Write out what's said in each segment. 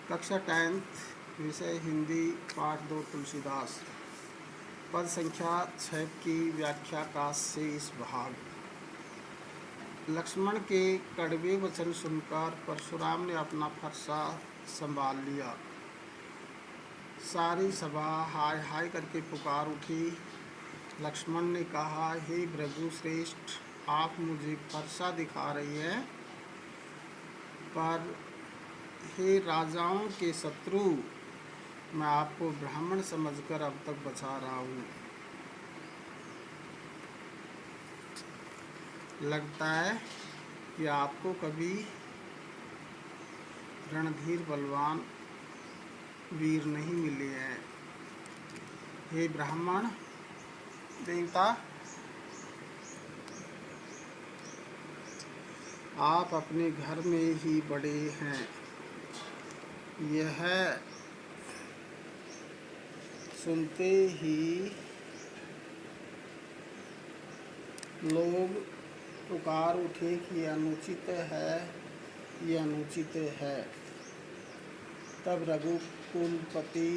कक्षा 10th विषय हिंदी पाठ 2 तुलसीदास। पद संख्या 6 की व्याख्या का शेष भाग। लक्ष्मण के कड़वे वचन सुनकर परशुराम ने अपना फरसा संभाल लिया। सारी सभा हाय हाय करके पुकार उठी। लक्ष्मण ने कहा, हे भृगुश्रेष्ठ, आप मुझे फरसा दिखा रही हैं, पर हे राजाओं के शत्रु, मैं आपको ब्राह्मण समझकर अब तक बचा रहा हूँ। लगता है कि आपको कभी रणधीर बलवान वीर नहीं मिले हैं। हे ब्राह्मण देवता, आप अपने घर में ही बड़े हैं। यह सुनते ही लोग पुकार उठे कि यह अनुचित है, यह अनुचित है। तब रघुकुलपति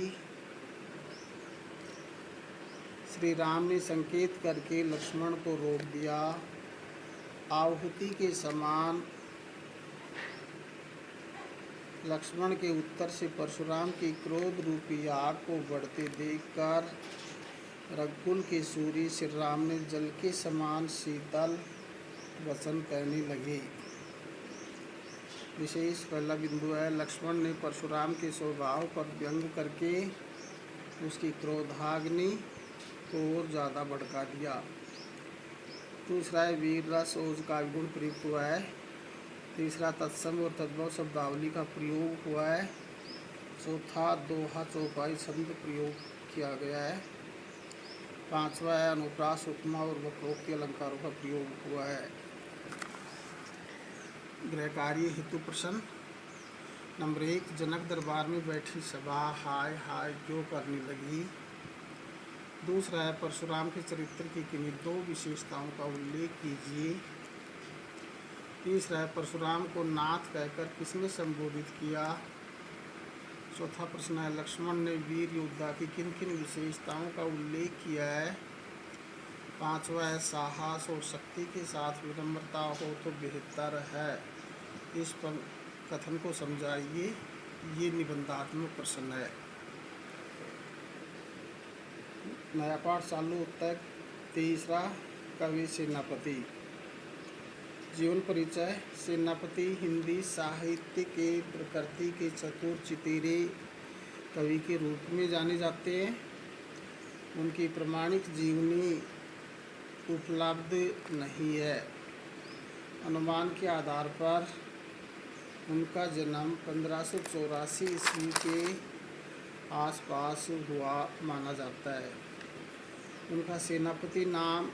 श्री राम ने संकेत करके लक्ष्मण को रोक दिया। आहुति के समान लक्ष्मण के उत्तर से परशुराम की क्रोध रूपी आग को बढ़ते देखकर रघुकुल के सूर्य श्री राम ने जल के समान शीतल वचन कहने लगे। विशेष पहला बिंदु है, लक्ष्मण ने परशुराम के स्वभाव पर व्यंग करके उसकी क्रोधाग्नि को और ज़्यादा भड़का दिया। दूसरा है, वीर रस ओज का गुण प्रयुक्त हुआ है। तीसरा, तत्सम और तद्भव शब्दावली का प्रयोग हुआ है। चौथा, दोहा चौपाई छंद प्रयोग किया गया है। पांचवा है, अनुप्रास उपमा और वक्रोक्ति अलंकारों का प्रयोग हुआ है। गृह कार्य हेतु प्रश्न नंबर 1, जनक दरबार में बैठी सभा हाय हाय क्यों करने लगी। दूसरा है, परशुराम के चरित्र की किन्हीं 2 विशेषताओं का उल्लेख कीजिए। तीसरा है, परशुराम को नाथ कहकर किसने संबोधित किया। चौथा प्रश्न है, लक्ष्मण ने वीर योद्धा की किन किन विशेषताओं का उल्लेख किया है। पांचवा है, साहस और शक्ति के साथ विनम्रता हो तो बेहतर है। इस पर कथन को समझाइए। ये निबंधात्मक प्रश्न है। नया पाठ चालू। उत्तर तीसरा, कवि सेनापति। जीवन परिचय। सेनापति हिंदी साहित्य के प्रकृति के चतुर चितीरे कवि के रूप में जाने जाते हैं। उनकी प्रमाणिक जीवनी उपलब्ध नहीं है। अनुमान के आधार पर उनका जन्म 1584 ईस्वी के आसपास हुआ माना जाता है। उनका सेनापति नाम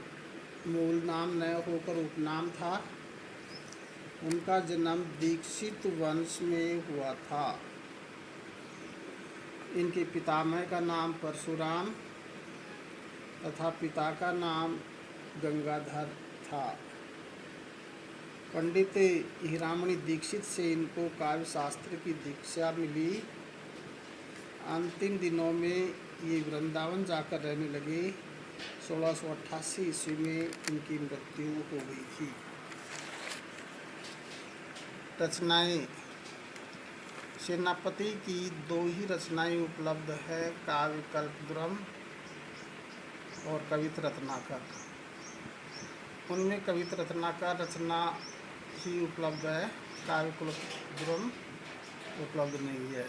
मूल नाम न होकर उपनाम था। उनका जन्म दीक्षित वंश में हुआ था। इनके पितामह का नाम परशुराम तथा पिता का नाम गंगाधर था। पंडित हीरामणि दीक्षित से इनको काव्य शास्त्र की दीक्षा मिली। अंतिम दिनों में ये वृंदावन जाकर रहने लगे। 1688 ईस्वी में इनकी मृत्यु हो गई थी। रचनाएं। सेनापति की 2 ही रचनाएं उपलब्ध है, काव्य कल्पद्रुम और कवित रत्नाकर। उनमें कवित रत्नाकर रचना ही उपलब्ध है, काव्य कल्पद्रुम उपलब्ध नहीं है।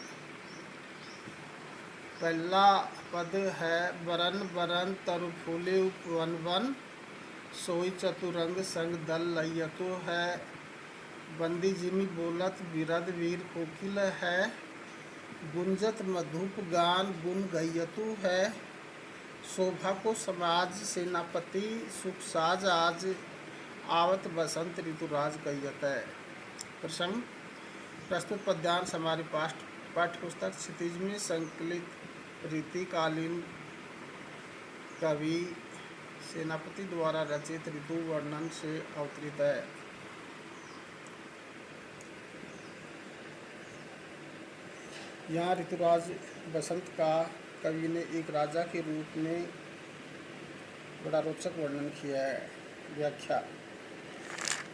पहला पद है, बरन बरन तरु फूले वन वन, सोई चतुरंग संग दल लयतो है। बंदी जिमी बोलत बिरद वीर कोकिल है, गुंजत मधुप गान गुण गयतु है। शोभा को समाज सेनापति सुख साज आज, आवत बसंत ऋतुराज कहियत है। प्रसंग। प्रस्तुत पद्यांश हमारी पाठ्य पुस्तक क्षितिज में संकलित रीतिकालीन कवि सेनापति द्वारा रचित ऋतु वर्णन से अवतरित है। यहाँ ऋतुराज बसंत का कवि ने एक राजा के रूप में बड़ा रोचक वर्णन किया है। व्याख्या।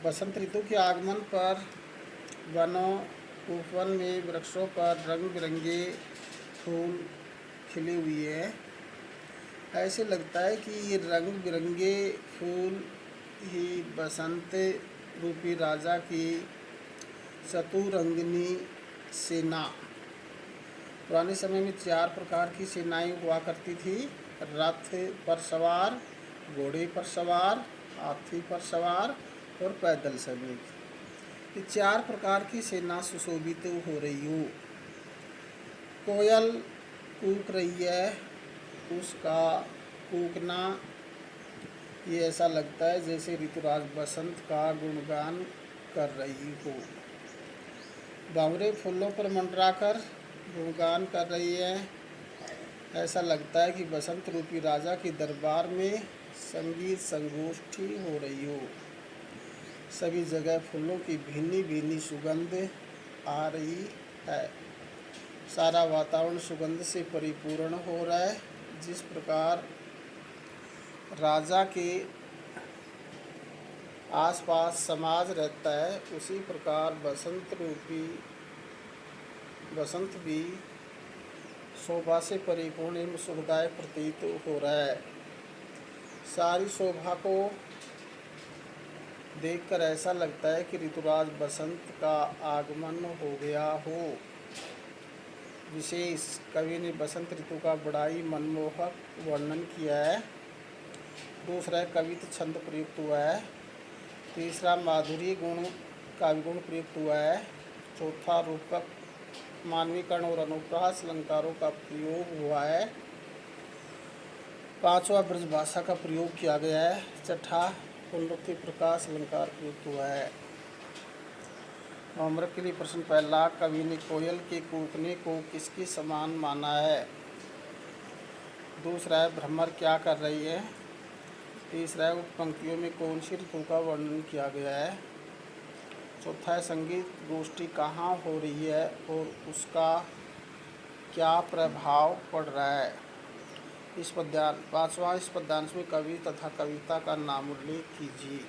बसंत ऋतु के आगमन पर वनों उपवन में वृक्षों पर रंग बिरंगे फूल खिले हुए हैं। ऐसे लगता है कि ये रंग बिरंगे फूल ही बसंत रूपी राजा की चतुरंगिनी सेना। पुराने समय में 4 प्रकार की सेनाएं हुआ करती थी। रथ पर सवार, घोड़े पर सवार, हाथी पर सवार और पैदल सैनिक। ये 4 प्रकार की सेना सुशोभित हो रही हो। कोयल कूक रही है, उसका कूकना ये ऐसा लगता है जैसे ऋतुराज बसंत का गुणगान कर रही हो। भंवरे फूलों पर मंडराकर गुणगान कर रही है। ऐसा लगता है कि बसंत रूपी राजा के दरबार में संगीत संगोष्ठी हो रही हो। सभी जगह फूलों की भिन्नी भिन्नी सुगंध आ रही है। सारा वातावरण सुगंध से परिपूर्ण हो रहा है। जिस प्रकार राजा के आसपास समाज रहता है, उसी प्रकार बसंत रूपी बसंत भी शोभा से परिपूर्ण एवं सुखदायक प्रतीत हो रहा है। सारी शोभा को देखकर ऐसा लगता है कि ऋतुराज बसंत का आगमन हो गया हो। विशेष कवि ने बसंत ऋतु का बड़ा ही मनमोहक वर्णन किया है। दूसरा कवित्व छंद प्रयुक्त हुआ है। तीसरा माधुरी गुण काव्य गुण प्रयुक्त हुआ है। चौथा रूपक मानवीकरण और अनुप्रास अलंकारों का प्रयोग हुआ है। पांचवा ब्रज भाषा का प्रयोग किया गया है। छठा पुनरुक्ति प्रकाश अलंकार प्रयुक्त हुआ है। होमवर्क के लिए प्रश्न पहला, कवि ने कोयल के कूकने को किसके समान माना है? दूसरा है भ्रमर क्या कर रही है? तीसरा है उक्त पंक्तियों में कौन सी ऋतु का वर्णन किया गया है? चौथा है संगीत गोष्ठी कहाँ हो रही है और उसका क्या प्रभाव पड़ रहा है? इस पद्यांश में कवि तथा कविता का नाम उल्लेख कीजिए।